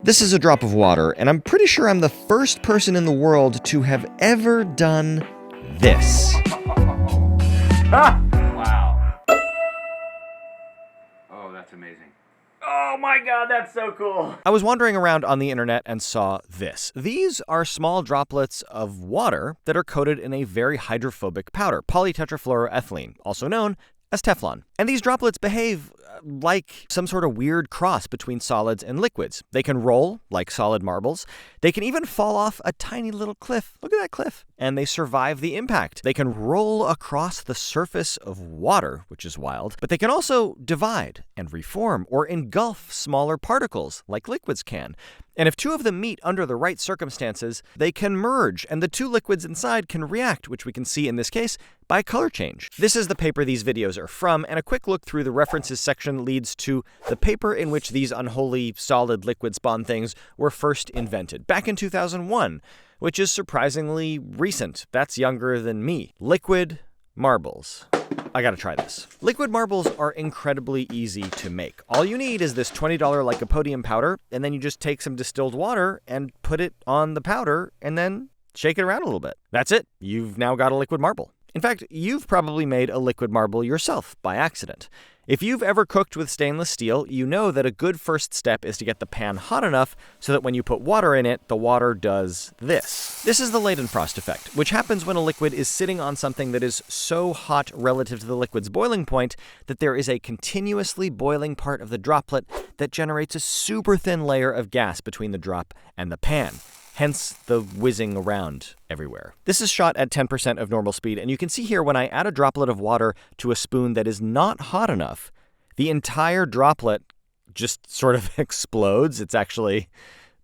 This is a drop of water, and I'm pretty sure I'm the first person in the world to have ever done this. Wow. Oh, that's amazing. Oh my God, that's so cool. I was wandering around on the internet and saw this. These are small droplets of water that are coated in a very hydrophobic powder, polytetrafluoroethylene, also known as Teflon. And these droplets behave like some sort of weird cross between solids and liquids. They can roll like solid marbles. They can even fall off a tiny little cliff. Look at that cliff. And they survive the impact. They can roll across the surface of water, which is wild, but they can also divide and reform or engulf smaller particles like liquids can. And if two of them meet under the right circumstances, they can merge, and the two liquids inside can react, which we can see in this case by color change. This is the paper these videos are from, and a quick look through the references section leads to the paper in which these unholy solid liquid spawn things were first invented, back in 2001, which is surprisingly recent. That's younger than me. Liquid marbles. I gotta try this. Liquid marbles are incredibly easy to make. All you need is this $20 lycopodium powder, and then you just take some distilled water and put it on the powder, and then shake it around a little bit. That's it. You've now got a liquid marble. In fact, you've probably made a liquid marble yourself by accident. If you've ever cooked with stainless steel, you know that a good first step is to get the pan hot enough so that when you put water in it, the water does this. This is the Leidenfrost effect, which happens when a liquid is sitting on something that is so hot relative to the liquid's boiling point that there is a continuously boiling part of the droplet that generates a super thin layer of gas between the drop and the pan. Hence the whizzing around everywhere. This is shot at 10% of normal speed, and you can see here when I add a droplet of water to a spoon that is not hot enough, the entire droplet just sort of explodes. It's actually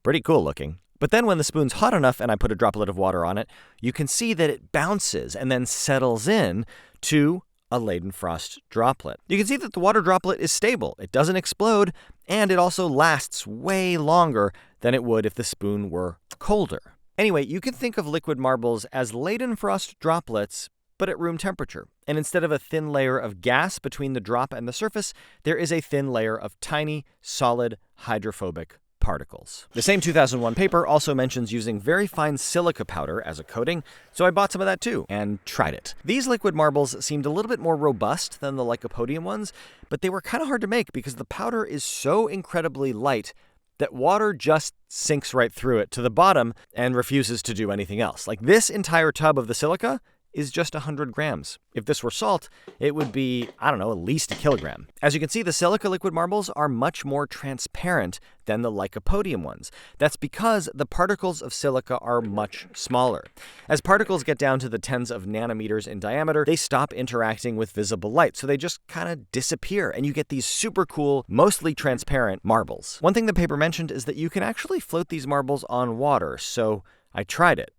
pretty cool looking. But then when the spoon's hot enough and I put a droplet of water on it, you can see that it bounces and then settles in to a Leidenfrost droplet. You can see that the water droplet is stable. It doesn't explode, and it also lasts way longer than it would if the spoon were colder. Anyway, you can think of liquid marbles as Leidenfrost droplets, but at room temperature. And instead of a thin layer of gas between the drop and the surface, there is a thin layer of tiny, solid, hydrophobic particles. The same 2001 paper also mentions using very fine silica powder as a coating, so I bought some of that too and tried it. These liquid marbles seemed a little bit more robust than the lycopodium ones, but they were kind of hard to make because the powder is so incredibly light that water just sinks right through it to the bottom and refuses to do anything else. Like this entire tub of the silica is just 100 grams. If this were salt, it would be, I don't know, at least a kilogram. As you can see, the silica liquid marbles are much more transparent than the lycopodium ones. That's because the particles of silica are much smaller. As particles get down to the tens of nanometers in diameter, they stop interacting with visible light, so they just kind of disappear, and you get these super cool, mostly transparent marbles. One thing the paper mentioned is that you can actually float these marbles on water, so I tried it.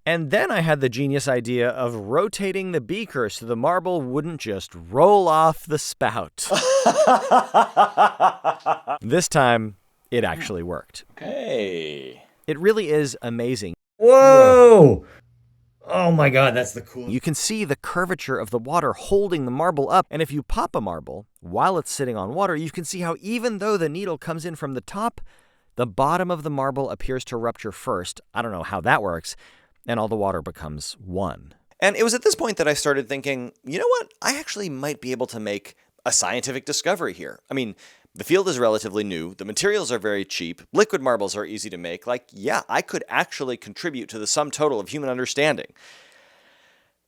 And then I had the genius idea of rotating the beaker so the marble wouldn't just roll off the spout. This time, it actually worked. Okay. It really is amazing. Whoa! Oh my God, that's the coolest. You can see the curvature of the water holding the marble up, and if you pop a marble while it's sitting on water, you can see how even though the needle comes in from the top, the bottom of the marble appears to rupture first. I don't know how that works. And all the water becomes one. And it was at this point that I started thinking, you know what? I actually might be able to make a scientific discovery here. I mean, the field is relatively new. The materials are very cheap. Liquid marbles are easy to make. Like, yeah, I could actually contribute to the sum total of human understanding.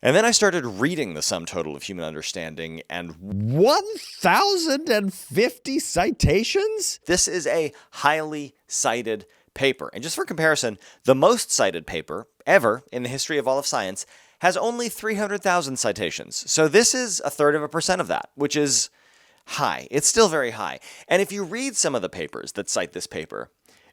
And then I started reading the sum total of human understanding, and 1,050 citations? This is a highly cited paper. And just for comparison, the most cited paper ever in the history of all of science has only 300,000 citations. So this is 1/3% of that, which is high. It's still very high. And if you read some of the papers that cite this paper,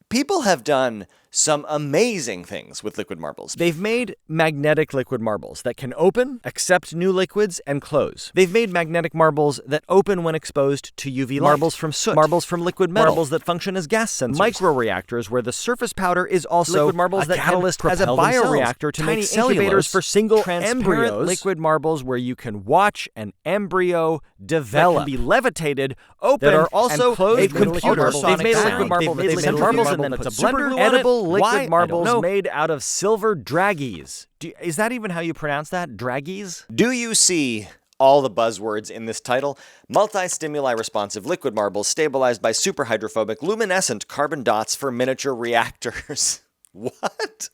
people have done some amazing things with liquid marbles. They've made magnetic liquid marbles that can open, accept new liquids, and close. They've made magnetic marbles that open when exposed to UV light. Marbles from soot. Marbles from liquid metal. Marbles that function as gas sensors. Microreactors where the surface powder is also liquid marbles that catalyst as a bioreactor to make incubators for single embryos. Liquid marbles where you can watch an embryo develop. That can be levitated, open, that are also and closed. A computer. They've made a liquid marble. They've made marbles and then put a blender edible liquid marbles made out of silver draggies. Is that even how you pronounce that? Draggies? Do you see all the buzzwords in this title? Multi-stimuli responsive liquid marbles stabilized by superhydrophobic luminescent carbon dots for miniature reactors. What?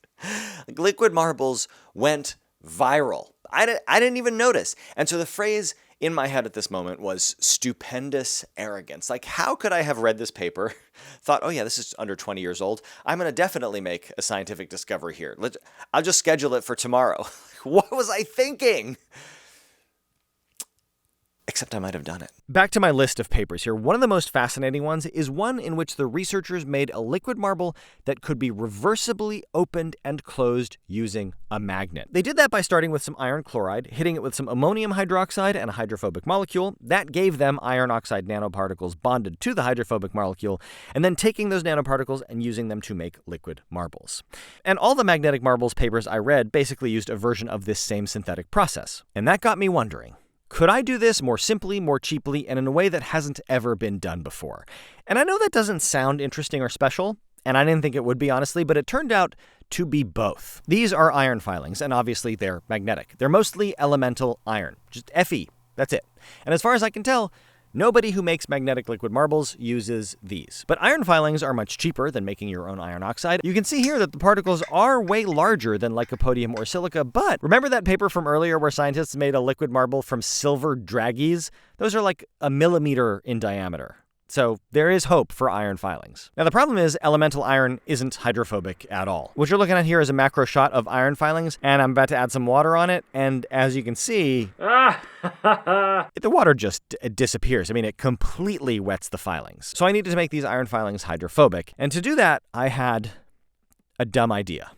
Liquid marbles went viral. I didn't even notice. And so the phrase in my head at this moment was stupendous arrogance. Like, how could I have read this paper, thought, oh yeah, this is under 20 years old. I'm going to definitely make a scientific discovery here. I'll just schedule it for tomorrow. What was I thinking? Except I might have done it. Back to my list of papers here. One of the most fascinating ones is one in which the researchers made a liquid marble that could be reversibly opened and closed using a magnet. They did that by starting with some iron chloride, hitting it with some ammonium hydroxide and a hydrophobic molecule. That gave them iron oxide nanoparticles bonded to the hydrophobic molecule, and then taking those nanoparticles and using them to make liquid marbles. And all the magnetic marbles papers I read basically used a version of this same synthetic process. And that got me wondering, could I do this more simply, more cheaply, and in a way that hasn't ever been done before? And I know that doesn't sound interesting or special, and I didn't think it would be, honestly, but it turned out to be both. These are iron filings, and obviously they're magnetic. They're mostly elemental iron, just Fe, that's it. And as far as I can tell, nobody who makes magnetic liquid marbles uses these. But iron filings are much cheaper than making your own iron oxide. You can see here that the particles are way larger than lycopodium or silica, but remember that paper from earlier where scientists made a liquid marble from silver draggies? Those are like a millimeter in diameter. So there is hope for iron filings. Now the problem is elemental iron isn't hydrophobic at all. What you're looking at here is a macro shot of iron filings, and I'm about to add some water on it, and as you can see, the water just disappears. I mean, it completely wets the filings. So I needed to make these iron filings hydrophobic, and to do that, I had a dumb idea.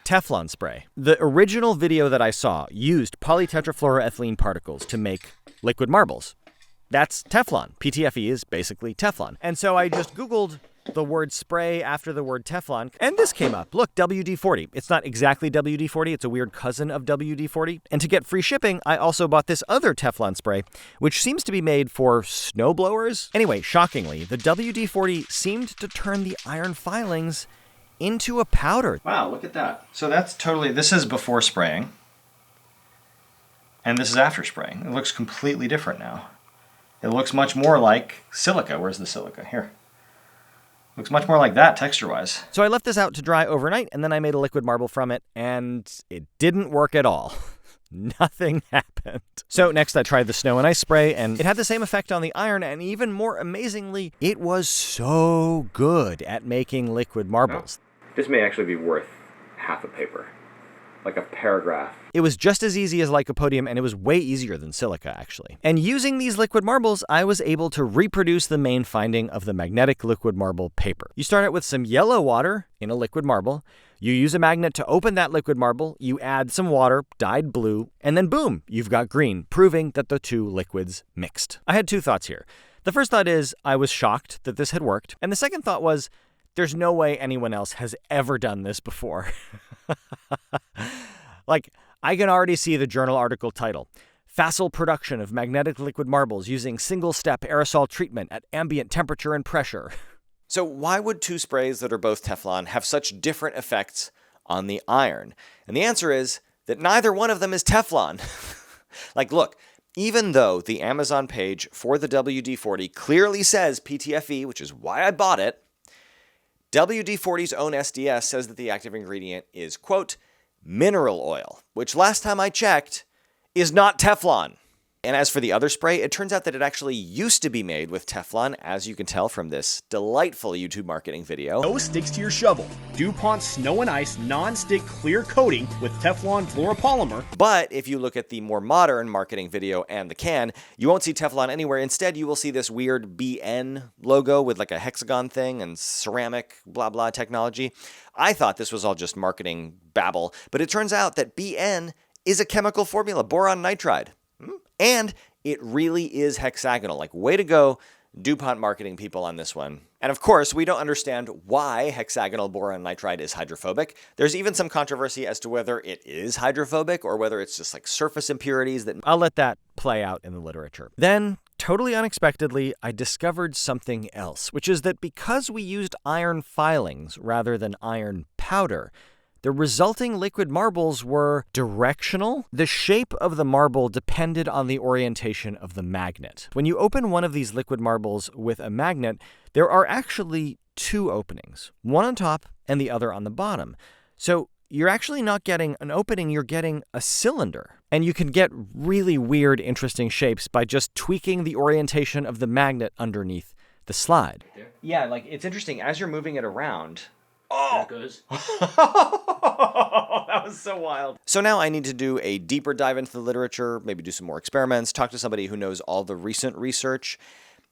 Teflon spray. The original video that I saw used polytetrafluoroethylene particles to make liquid marbles. That's Teflon. PTFE is basically Teflon. And so I just Googled the word spray after the word Teflon, and this came up. Look, WD-40. It's not exactly WD-40. It's a weird cousin of WD-40. And to get free shipping, I also bought this other Teflon spray, which seems to be made for snowblowers. Anyway, shockingly, the WD-40 seemed to turn the iron filings into a powder. Wow, look at that. So that's totally, this is before spraying, and this is after spraying. It looks completely different now. It looks much more like silica. Where's the silica? Here. Looks much more like that texture-wise. So I left this out to dry overnight, and then I made a liquid marble from it, and it didn't work at all. Nothing happened. So next I tried the snow and ice spray, and it had the same effect on the iron, and even more amazingly, it was so good at making liquid marbles. This may actually be worth half a paper. Like a paragraph. It was just as easy as lycopodium, and it was way easier than silica, actually. And using these liquid marbles, I was able to reproduce the main finding of the magnetic liquid marble paper. You start out with some yellow water in a liquid marble. You use a magnet to open that liquid marble. You add some water, dyed blue, and then boom, you've got green, proving that the two liquids mixed. I had two thoughts here. The first thought is I was shocked that this had worked. And the second thought was, there's no way anyone else has ever done this before. Like, I can already see the journal article title, Facile Production of Magnetic Liquid Marbles Using Single-Step Aerosol Treatment at Ambient Temperature and Pressure. So why would two sprays that are both Teflon have such different effects on the iron? And the answer is that neither one of them is Teflon. Like, look, even though the Amazon page for the WD-40 clearly says PTFE, which is why I bought it, WD-40's own SDS says that the active ingredient is, quote, mineral oil, which last time I checked is not Teflon. And as for the other spray, it turns out that it actually used to be made with Teflon, as you can tell from this delightful YouTube marketing video. No sticks to your shovel. DuPont Snow and Ice non-stick clear coating with Teflon fluoropolymer. But if you look at the more modern marketing video and the can, you won't see Teflon anywhere. Instead, you will see this weird BN logo with like a hexagon thing and ceramic blah blah technology. I thought this was all just marketing babble, but it turns out that BN is a chemical formula, boron nitride. And it really is hexagonal. Like, way to go, DuPont marketing people on this one. And of course, we don't understand why hexagonal boron nitride is hydrophobic. There's even some controversy as to whether it is hydrophobic or whether it's just like surface impurities that... I'll let that play out in the literature. Then, totally unexpectedly, I discovered something else, which is that because we used iron filings rather than iron powder, the resulting liquid marbles were directional. The shape of the marble depended on the orientation of the magnet. When you open one of these liquid marbles with a magnet, there are actually two openings, one on top and the other on the bottom. So you're actually not getting an opening, you're getting a cylinder. And you can get really weird, interesting shapes by just tweaking the orientation of the magnet underneath the slide. Yeah, like, it's interesting. As you're moving it around... Oh! There it goes. That was so wild. So now I need to do a deeper dive into the literature, maybe do some more experiments, talk to somebody who knows all the recent research.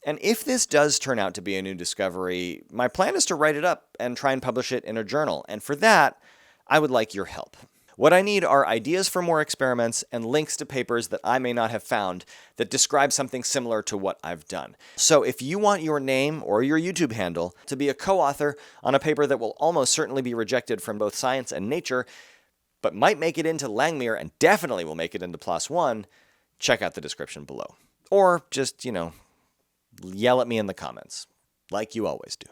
And if this does turn out to be a new discovery, my plan is to write it up and try and publish it in a journal. And for that, I would like your help. What I need are ideas for more experiments and links to papers that I may not have found that describe something similar to what I've done. So if you want your name or your YouTube handle to be a co-author on a paper that will almost certainly be rejected from both Science and Nature, but might make it into Langmuir and definitely will make it into PLOS One, check out the description below. Or just, yell at me in the comments, like you always do.